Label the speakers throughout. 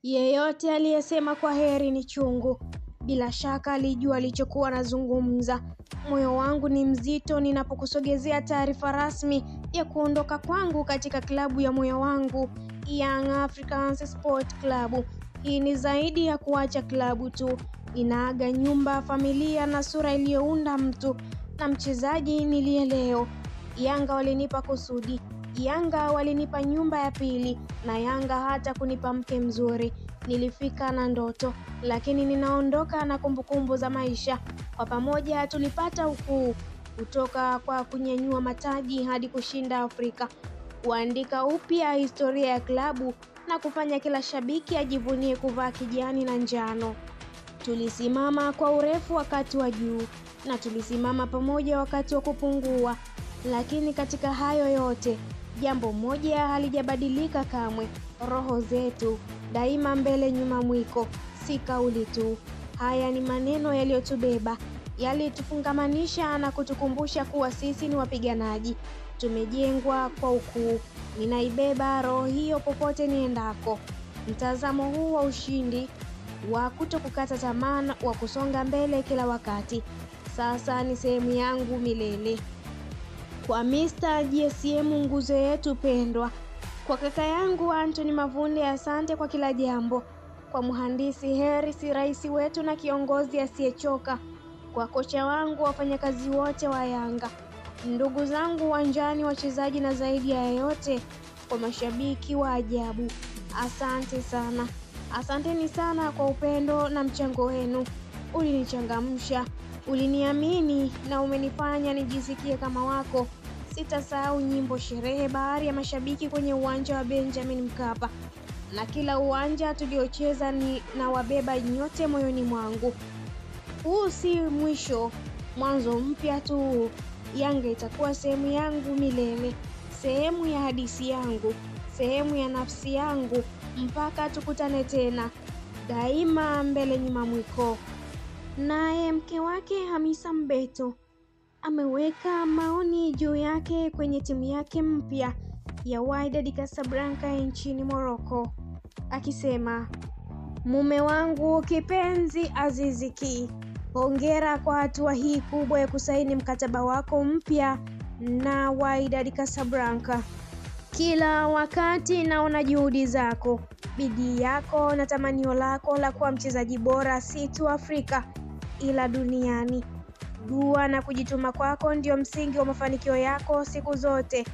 Speaker 1: Yeyote aliyesema kwa heri ni chungu, bila shaka alijua alichokuwa anazungumza. Moyo wangu ni mzito ninapokusogezea taarifa rasmi ya kuondoka kwangu katika klabu ya moyo wangu, Young Africans Sport Club. Hii ni zaidi ya kuacha klabu tu, inaaga nyumba, familia na sura iliyounda mtu na mchezaji niliye leo. Yanga walinipa kusudi, Yanga walinipa nyumba ya pili, na Yanga hata kunipa mke mzuri. Nilifika na ndoto, lakini ninaondoka na kumbukumbu za maisha. Kwa pamoja tulipata ukuu, kutoka kwa kunyanyua mataji hadi kushinda Afrika, kuandika upya historia ya klabu na kufanya kila shabiki ajivunie kuvaa kijani na njano. Tulisimama kwa urefu wakati wa juu na tulisimama pamoja wakati wa kupungua, lakini katika hayo yote jambo moja halijabadilika kamwe: roho zetu daima mbele, nyuma mwiko. Si kauli tu, haya ni maneno yaliyotubeba, yalitufungamanisha na kutukumbusha kuwa sisi ni wapiganaji, tumejengwa kwa ukuu. Ninaibeba roho hiyo popote niendako, mtazamo huu wa ushindi, wa kutokukata tamaa, wa kusonga mbele kila wakati. Sasa ni sehemu yangu milele. Kwa Mr. GSM, nguzo yetu pendwa. Kwa kaka yangu Anthony Mavunde, asante kwa kila jambo. Kwa mhandisi Harris, rais wetu na kiongozi asiyechoka. Kwa kocha wangu, wafanyakazi wote wa Yanga, ndugu zangu uwanjani, wachezaji, na zaidi ya yote kwa mashabiki wa ajabu, asante sana. Asanteni sana kwa upendo na mchango wenu. Ulinichangamsha, uliniamini na umenifanya nijisikie kama wako. Sitasahau nyimbo sherehe, bahari ya mashabiki kwenye uwanja wa Benjamin Mkapa, na kila uwanja tuliocheza na wabeba nyote moyoni mwangu. Huu si mwisho, mwanzo mpya tu. Yanga itakuwa sehemu yangu milele, sehemu ya hadithi yangu, sehemu ya nafsi yangu, mpaka tukutane tena, daima mbele, nyuma mwiko. Naye mke wake Hamisa Mbeto ameweka maoni juu yake kwenye timu yake mpya ya Wydad Casablanca nchini Morocco, akisema: mume wangu kipenzi Aziz Ki, hongera kwa hatua hii kubwa ya kusaini mkataba wako mpya na Wydad Casablanca. Kila wakati naona juhudi zako, bidii yako na tamanio lako la kuwa mchezaji bora, si tu Afrika ila duniani. Dua na kujituma kwako ndio msingi wa mafanikio yako siku zote.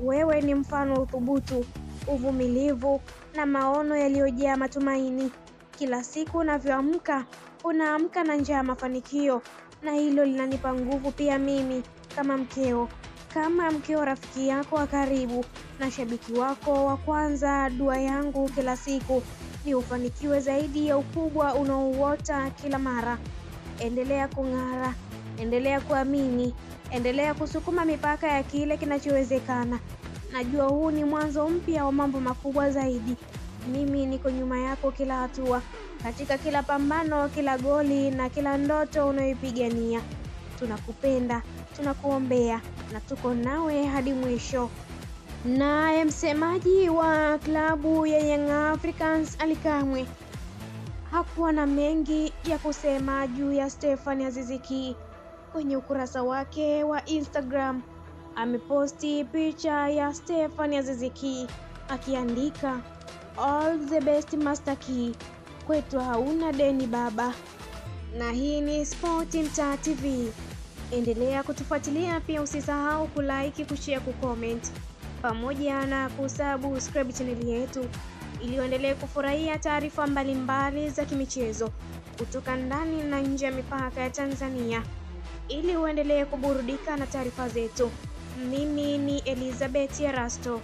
Speaker 1: Wewe ni mfano wa uthubutu, uvumilivu na maono yaliyojaa matumaini. Kila siku unavyoamka, unaamka na njaa ya mafanikio, na hilo linanipa nguvu pia mimi kama mkeo, rafiki yako wa karibu na shabiki wako wa kwanza. Dua yangu kila siku ni ufanikiwe zaidi ya ukubwa unaouota kila mara. Endelea kung'ara, endelea kuamini, endelea kusukuma mipaka ya kile kinachowezekana. Najua huu ni mwanzo mpya wa mambo makubwa zaidi. Mimi niko nyuma yako kila hatua, katika kila pambano, kila goli na kila ndoto unayoipigania. Tunakupenda, tunakuombea na tuko nawe hadi mwisho. Naye msemaji wa klabu ya Young Africans Ally Kamwe hakuwa na mengi ya kusema juu ya Stephane Aziz Ki. Kwenye ukurasa wake wa Instagram ameposti picha ya Stephane Aziz Ki akiandika: all the best Master Ki, kwetu hauna deni baba. Na hii ni Sport Mtaa TV. Endelea kutufuatilia, pia usisahau kulike, kushare, kucomment pamoja na kusubscribe channel yetu ili uendelee kufurahia taarifa mbalimbali za kimichezo kutoka ndani na nje ya mipaka ya Tanzania, ili uendelee kuburudika na taarifa zetu. Mimi ni Elizabeth Erasto.